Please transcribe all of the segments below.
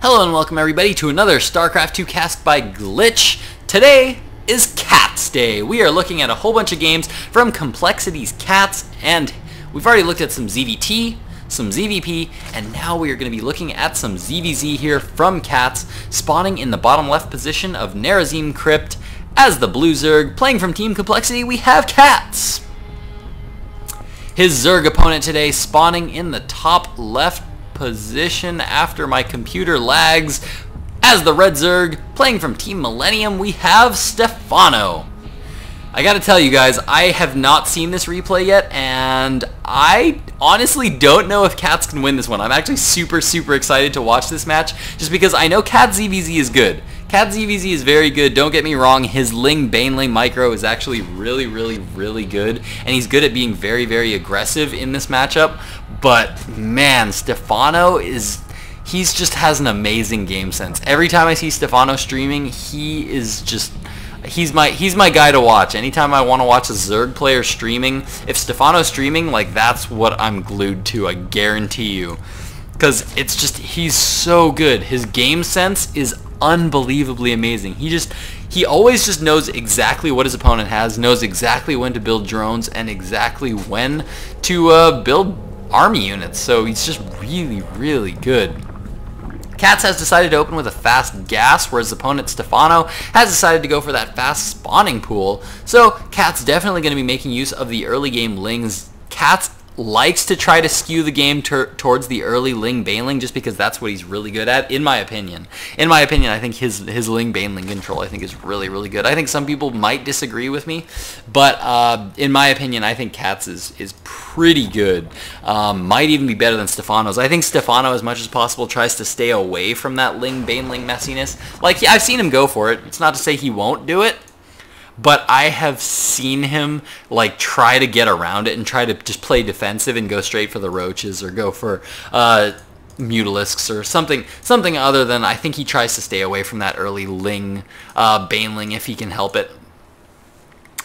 Hello and welcome everybody to another StarCraft 2 cast by Glitch. Today is CatZ Day. We are looking at a whole bunch of games from Complexity's CatZ, and we've already looked at some ZVT, some ZVP, and now we are going to be looking at some ZVZ here from CatZ, spawning in the bottom left position of Nerazim Crypt. As the blue Zerg, playing from Team Complexity, we have CatZ. His Zerg opponent today spawning in the top left position after my computer lags. As the red Zerg, playing from Team Millennium, we have Stephano. I gotta tell you guys, I have not seen this replay yet, and I honestly don't know if CatZ can win this one. I'm actually super excited to watch this match, just because I know CatZ ZVZ is good. CatZ ZVZ is very good, don't get me wrong. His baneling micro is actually really good, and he's good at being very aggressive in this matchup. But man, Stephano he just has an amazing game sense. Every time I see Stephano streaming, he's my guy to watch. Anytime I want to watch a Zerg player streaming, if Stephano's streaming, like, that's what I'm glued to, I guarantee you. Because it's just, he's so good. His game sense is unbelievably amazing. He always just knows exactly what his opponent has, knows exactly when to build drones, and exactly when to build army units. So he's just really good. CatZ has decided to open with a fast gas, whereas his opponent Stephano has decided to go for that fast spawning pool. So CatZ definitely going to be making use of the early game lings. CatZ likes to try to skew the game towards the early ling baneling, just because that's what he's really good at, in my opinion. In my opinion, I think his ling baneling control, I think, is really good. I think some people might disagree with me, but in my opinion, I think CatZ is pretty good. Might even be better than Stephano's. I think Stephano, as much as possible, tries to stay away from that ling baneling messiness. Like, I've seen him go for it. It's not to say he won't do it, but I have seen him like try to get around it and try to just play defensive and go straight for the roaches, or go for mutalisks or something other than. I think he tries to stay away from that early ling baneling if he can help it.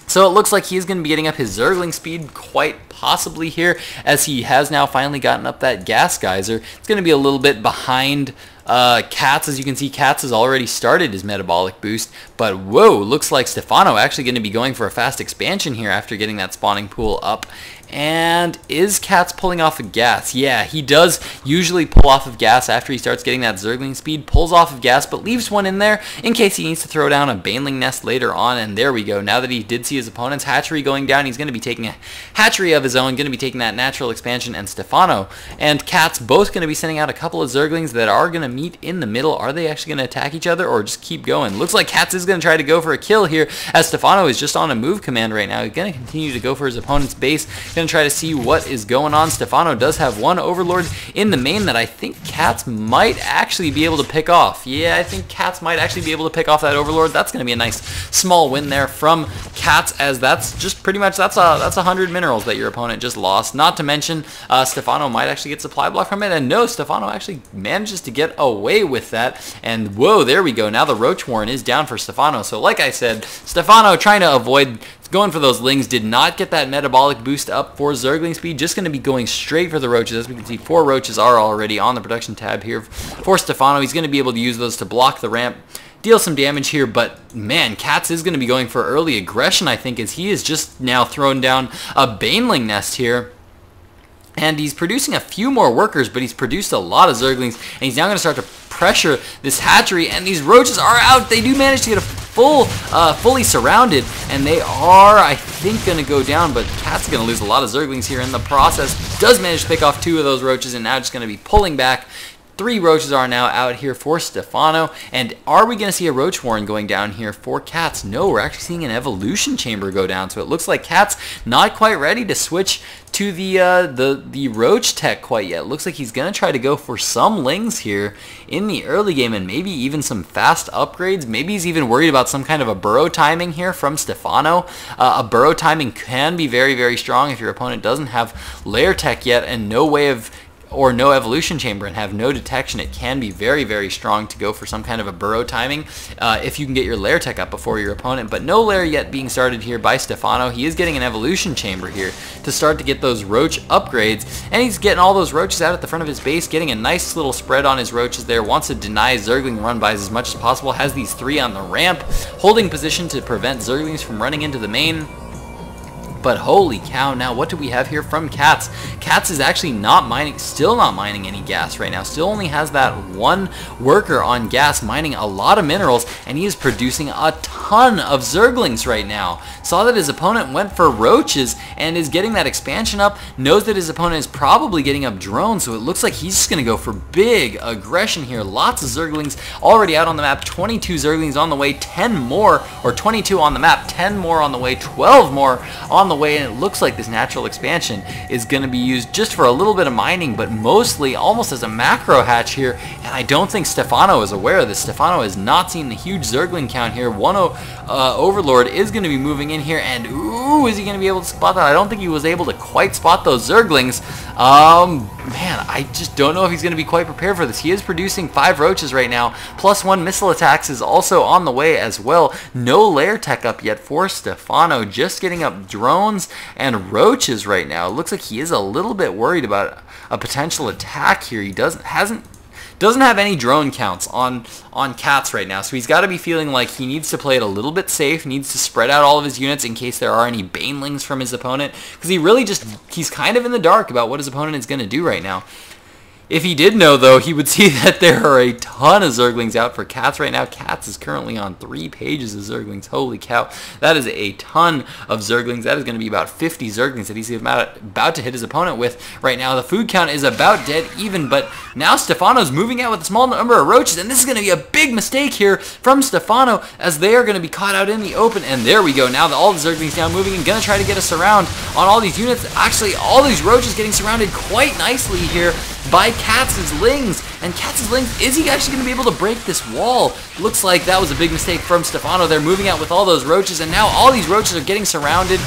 So it looks like he's going to be getting up his zergling speed quite possibly here, as he has now finally gotten up that gas geyser. It's going to be a little bit behind CatZ. As you can see, CatZ has already started his metabolic boost, but whoa, looks like Stephano actually going to be going for a fast expansion here after getting that spawning pool up. And is CatZ pulling off of gas? Yeah, he does usually pull off of gas after he starts getting that zergling speed. Pulls off of gas, but leaves one in there in case he needs to throw down a baneling nest later on. And there we go. Now that he did see his opponent's hatchery going down, he's going to be taking a hatchery of his own, going to be taking that natural expansion. And Stephano and CatZ both going to be sending out a couple of zerglings that are going to meet in the middle. Are they actually going to attack each other, or just keep going? Looks like CatZ is going to try to go for a kill here, as Stephano is just on a move command right now. He's going to continue to go for his opponent's base. Going to try to see what is going on. Stephano does have one overlord in the main that I think CatZ might actually be able to pick off. Yeah, I think CatZ might actually be able to pick off that overlord. That's going to be a nice small win there from CatZ, as that's just pretty much, that's 100 minerals that your opponent just lost. Not to mention Stephano might actually get supply block from it, and no, Stephano actually manages to get away with that. And whoa, there we go. Now the Roach Warren is down for Stephano. So like I said, Stephano trying to avoid going for those lings, did not get that metabolic boost up for zergling speed, just going to be going straight for the roaches. As we can see, 4 roaches are already on the production tab here for Stephano. He's going to be able to use those to block the ramp, deal some damage here, but man, CatZ is going to be going for early aggression, I think, as he is just now thrown down a baneling nest here. And he's producing a few more workers, but he's produced a lot of zerglings, and he's now going to start to pressure this hatchery, and these roaches are out. They do manage to get a fully surrounded, and they are, I think, going to go down, but CatZ is going to lose a lot of zerglings here in the process. Does manage to pick off 2 of those roaches, and now just going to be pulling back. 3 roaches are now out here for Stephano. And are we going to see a Roach Warren going down here for CatZ? No, we're actually seeing an evolution chamber go down. So it looks like CatZ not quite ready to switch to the Roach tech quite yet. Looks like he's going to try to go for some lings here in the early game, and maybe even some fast upgrades. Maybe he's even worried about some kind of a burrow timing here from Stephano. A burrow timing can be very strong if your opponent doesn't have layer tech yet and no way of or no evolution chamber and have no detection, it can be very, very strong to go for some kind of a burrow timing if you can get your lair tech up before your opponent. But no lair yet being started here by Stephano. He is getting an evolution chamber here to start to get those roach upgrades, and he's getting all those roaches out at the front of his base, getting a nice little spread on his roaches there. Wants to deny zergling run-bys as much as possible. Has these 3 on the ramp, holding position to prevent zerglings from running into the main. But holy cow, now what do we have here from CatZ? CatZ is actually not mining, still not mining any gas right now. Still only has that 1 worker on gas mining a lot of minerals, and he is producing a ton of zerglings right now. Saw that his opponent went for roaches and is getting that expansion up. Knows that his opponent is probably getting up drones, so it looks like he's just going to go for big aggression here. Lots of zerglings already out on the map. 22 zerglings on the way, 10 more, or 22 on the map, 10 more on the way, 12 more on the way, and it looks like this natural expansion is going to be used just for a little bit of mining, but mostly almost as a macro hatch here, and I don't think Stephano is aware of this. Stephano has not seen the huge zergling count here. One Overlord is going to be moving in here, and ooh, is he going to be able to spot that? I don't think he was able to quite spot those zerglings. Man, I just don't know if he's going to be quite prepared for this. He is producing 5 roaches right now. +1 missile attacks is also on the way as well. No lair tech up yet for Stephano, just getting up drones and roaches right now. It looks like he is a little bit worried about a potential attack here. He doesn't have any drone counts on CatZ right now, so he's got to be feeling like he needs to play it a little bit safe, needs to spread out all of his units in case there are any banelings from his opponent, because he's kind of in the dark about what his opponent is going to do right now. If he did know, though, he would see that there are a ton of zerglings out for CatZ right now. CatZ is currently on 3 pages of zerglings. Holy cow. That is a ton of zerglings. That is going to be about 50 zerglings that he's about to hit his opponent with right now. The food count is about dead even, but now Stephano's moving out with a small number of roaches, and this is going to be a big mistake here from Stephano as they are going to be caught out in the open. And there we go. Now all the zerglings now moving and going to try to get a surround on all these units. Actually, all these roaches getting surrounded quite nicely here by CatZ's Lings, and CatZ's Lings, is he actually going to be able to break this wall? Looks like that was a big mistake from Stephano. They're moving out with all those roaches, and now all these roaches are getting surrounded.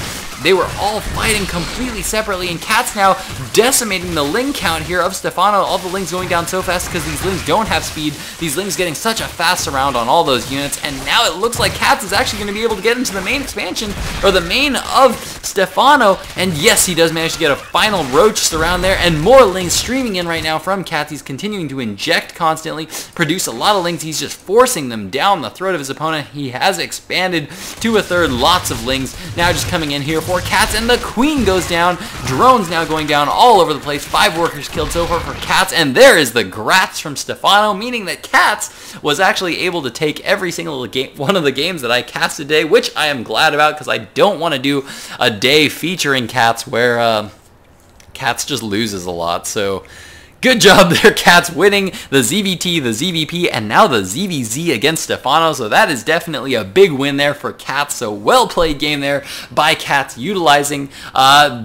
They were all fighting completely separately, and CatZ now decimating the Ling count here of Stephano. All the Lings going down so fast because these Lings don't have speed. These Lings getting such a fast surround on all those units, and now it looks like CatZ is actually going to be able to get into the main expansion, or the main of Stephano, and yes, he does manage to get a final roach surround there, and more Lings streaming in right now from CatZ. He's continuing to inject constantly, produce a lot of Lings. He's just forcing them down the throat of his opponent. He has expanded to a third. Lots of Lings now just coming in here for CatZ, and the Queen goes down. Drones now going down all over the place. 5 workers killed so far for CatZ, and there is the grats from Stephano, meaning that CatZ was actually able to take every single one of the games that I cast today, which I am glad about because I don't want to do a day featuring CatZ where CatZ just loses a lot. So good job there, CatZ, winning the ZVT, the ZVP, and now the ZVZ against Stephano. So that is definitely a big win there for CatZ. So well played game there by CatZ, utilizing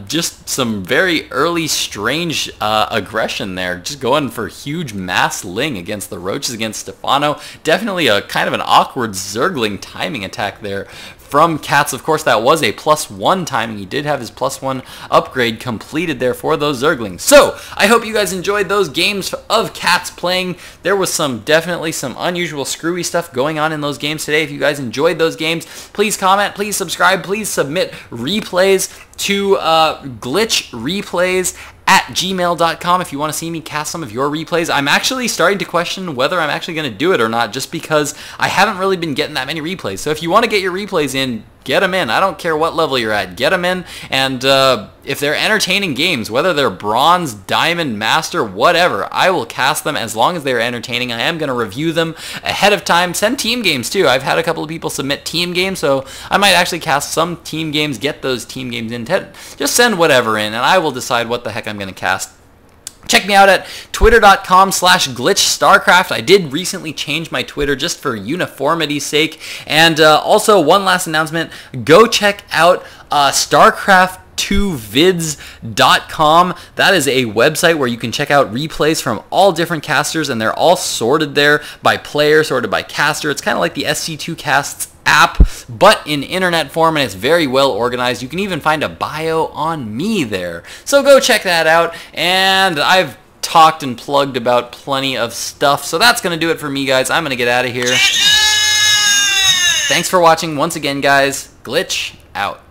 just some very early strange aggression there. Just going for huge mass Ling against the roaches against Stephano. Definitely a kind of an awkward zergling timing attack there from CatZ. Of course, that was a +1 timing. He did have his +1 upgrade completed there for those zerglings. So I hope you guys enjoyed those games of CatZ playing. There was definitely some unusual screwy stuff going on in those games today. If you guys enjoyed those games, please comment, please subscribe, please submit replays to GLiTCHReplays at gmail.com if you want to see me cast some of your replays. I'm actually starting to question whether I'm actually going to do it or not, just because I haven't really been getting that many replays. So if you want to get your replays in, get them in. I don't care what level you're at. Get them in, and if they're entertaining games, whether they're bronze, diamond, master, whatever, I will cast them as long as they're entertaining. I am going to review them ahead of time. Send team games too. I've had a couple of people submit team games, so I might actually cast some team games, get those team games in. Just send whatever in, and I will decide what the heck I'm going to cast. Check me out at twitter.com/GLiTCHStarCraft. I did recently change my Twitter just for uniformity's sake. And also, one last announcement, go check out StarCraft2vids.com. That is a website where you can check out replays from all different casters, and they're all sorted there by player, sorted by caster. It's kind of like the SC2Casts app, but in internet form, and it's very well organized. You can even find a bio on me there. So go check that out, and I've talked and plugged about plenty of stuff. So that's going to do it for me, guys. I'm going to get out of here. Thanks for watching once again, guys. Glitch out.